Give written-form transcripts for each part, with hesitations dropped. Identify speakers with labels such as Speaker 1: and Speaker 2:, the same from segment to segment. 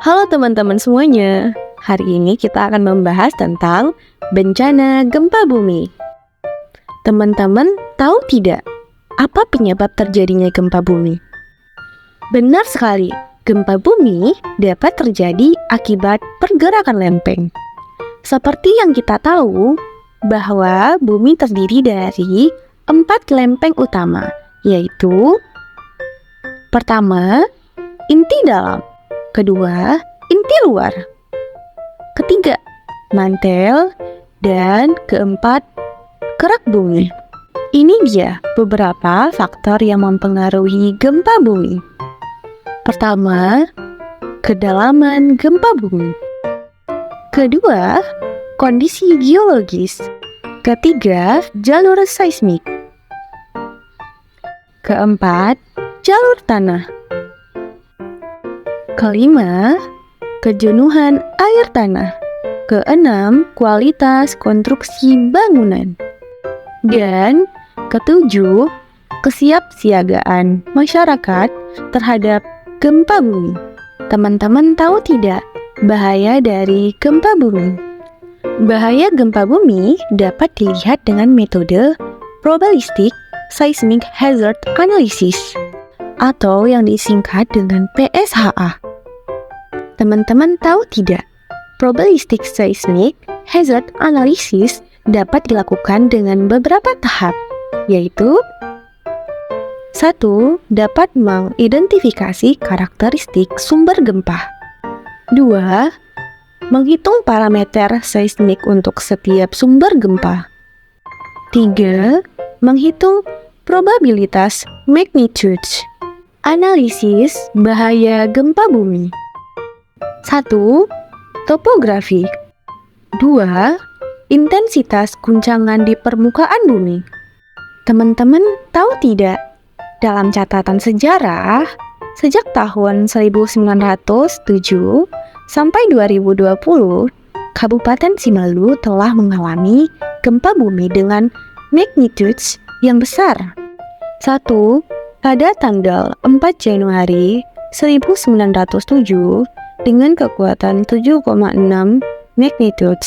Speaker 1: Halo teman-teman semuanya. Hari ini kita akan membahas tentang bencana gempa bumi. Teman-teman tahu tidak apa penyebab terjadinya gempa bumi? Benar sekali, gempa bumi dapat terjadi akibat pergerakan lempeng. Seperti yang kita tahu bahwa bumi terdiri dari 4 lempeng utama, yaitu pertama, inti dalam. Kedua, inti luar. Ketiga, mantel. Dan keempat, kerak bumi. Ini dia beberapa faktor yang mempengaruhi gempa bumi. Pertama, kedalaman gempa bumi. Kedua, kondisi geologis. Ketiga, jalur seismik. Keempat, jalur tanah. Kelima, kejenuhan air tanah. Keenam, kualitas konstruksi bangunan. Dan ketujuh, kesiapsiagaan masyarakat terhadap gempa bumi. Teman-teman tahu tidak bahaya dari gempa bumi? Bahaya gempa bumi dapat dilihat dengan metode Probabilistic Seismic Hazard Analysis atau yang disingkat dengan PSHA. Teman-teman tahu tidak? Probabilistic Seismic Hazard Analysis dapat dilakukan dengan beberapa tahap, yaitu 1. Dapat mengidentifikasi karakteristik sumber gempa. 2. Menghitung parameter seismik untuk setiap sumber gempa. 3. Menghitung probabilitas magnitude. Analisis bahaya gempa bumi. 1. Topografi. 2. Intensitas guncangan di permukaan bumi. Teman-teman tahu tidak? Dalam catatan sejarah, sejak tahun 1907 sampai 2020, Kabupaten Simalungun telah mengalami gempa bumi dengan magnitudes yang besar. 1. Pada tanggal 4 Januari 1907 dengan kekuatan 7,6 magnitude.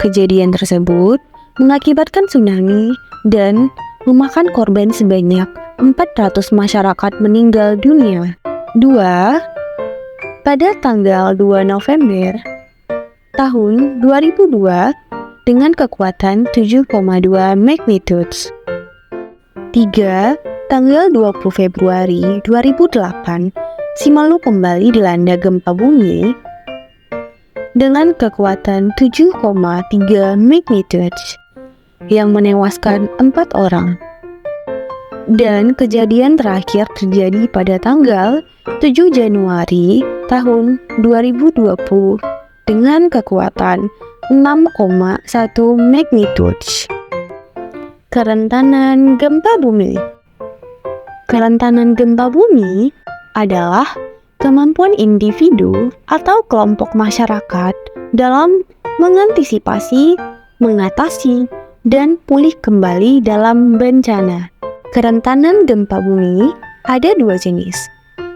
Speaker 1: Kejadian tersebut mengakibatkan tsunami dan memakan korban sebanyak 400 masyarakat meninggal dunia. 2. Pada tanggal 2 November tahun 2002 dengan kekuatan 7,2 magnitude. 3. Tanggal 20 Februari 2008, Simalungun kembali dilanda gempa bumi dengan kekuatan 7,3 magnitude yang menewaskan 4 orang. Dan kejadian terakhir terjadi pada tanggal 7 Januari tahun 2020 dengan kekuatan 6,1 magnitude. Kerentanan gempa bumi. Kerentanan gempa bumi adalah kemampuan individu atau kelompok masyarakat dalam mengantisipasi, mengatasi, dan pulih kembali dalam bencana. Kerentanan gempa bumi ada 2 jenis.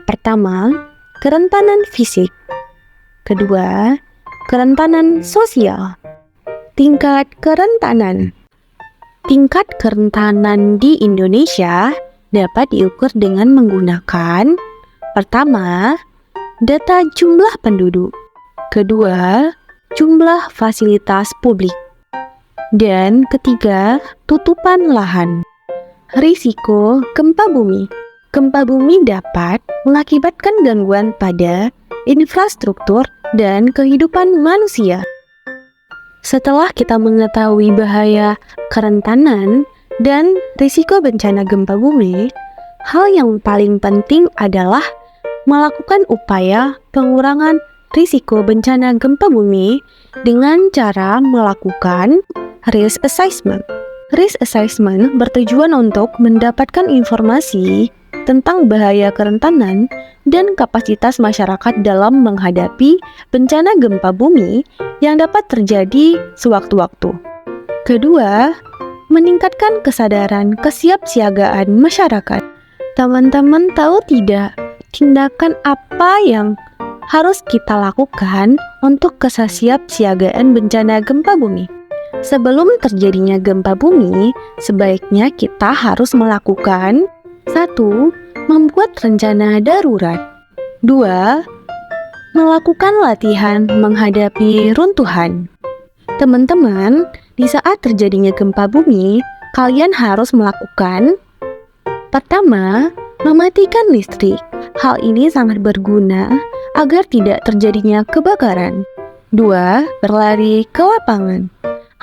Speaker 1: Pertama, kerentanan fisik. Kedua, kerentanan sosial. Tingkat kerentanan. Tingkat kerentanan di Indonesia dapat diukur dengan menggunakan pertama, data jumlah penduduk. Kedua, jumlah fasilitas publik. Dan ketiga, tutupan lahan. Risiko gempa bumi. Gempa bumi dapat mengakibatkan gangguan pada infrastruktur dan kehidupan manusia. Setelah kita mengetahui bahaya kerentanan dan risiko bencana gempa bumi, hal yang paling penting adalah melakukan upaya pengurangan risiko bencana gempa bumi dengan cara melakukan risk assessment. Risk assessment bertujuan untuk mendapatkan informasi tentang bahaya kerentanan dan kapasitas masyarakat dalam menghadapi bencana gempa bumi yang dapat terjadi sewaktu-waktu. Kedua, meningkatkan kesadaran kesiapsiagaan masyarakat. Teman-teman tahu tidak, tindakan apa yang harus kita lakukan untuk kesiapsiagaan bencana gempa bumi? Sebelum terjadinya gempa bumi, sebaiknya kita harus melakukan 1. Membuat rencana darurat. 2. Melakukan latihan menghadapi runtuhan. Teman-teman, di saat terjadinya gempa bumi, kalian harus melakukan: pertama, mematikan listrik. Hal ini sangat berguna agar tidak terjadinya kebakaran. 2. Berlari ke lapangan.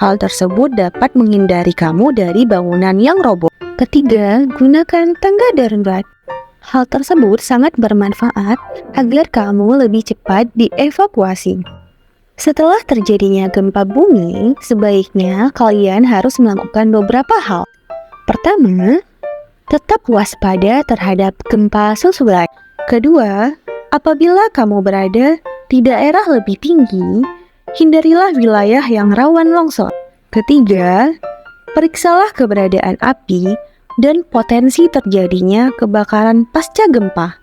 Speaker 1: Hal tersebut dapat menghindari kamu dari bangunan yang roboh. Ketiga, gunakan tangga darurat. Hal tersebut sangat bermanfaat agar kamu lebih cepat dievakuasi. Setelah terjadinya gempa bumi, sebaiknya kalian harus melakukan beberapa hal. Pertama, tetap waspada terhadap gempa susulan. Kedua, apabila kamu berada di daerah lebih tinggi, hindarilah wilayah yang rawan longsor. Ketiga, periksalah keberadaan api dan potensi terjadinya kebakaran pasca gempa.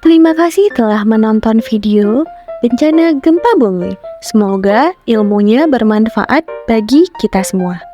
Speaker 1: Terima kasih telah menonton video bencana gempa bumi. Semoga ilmunya bermanfaat bagi kita semua.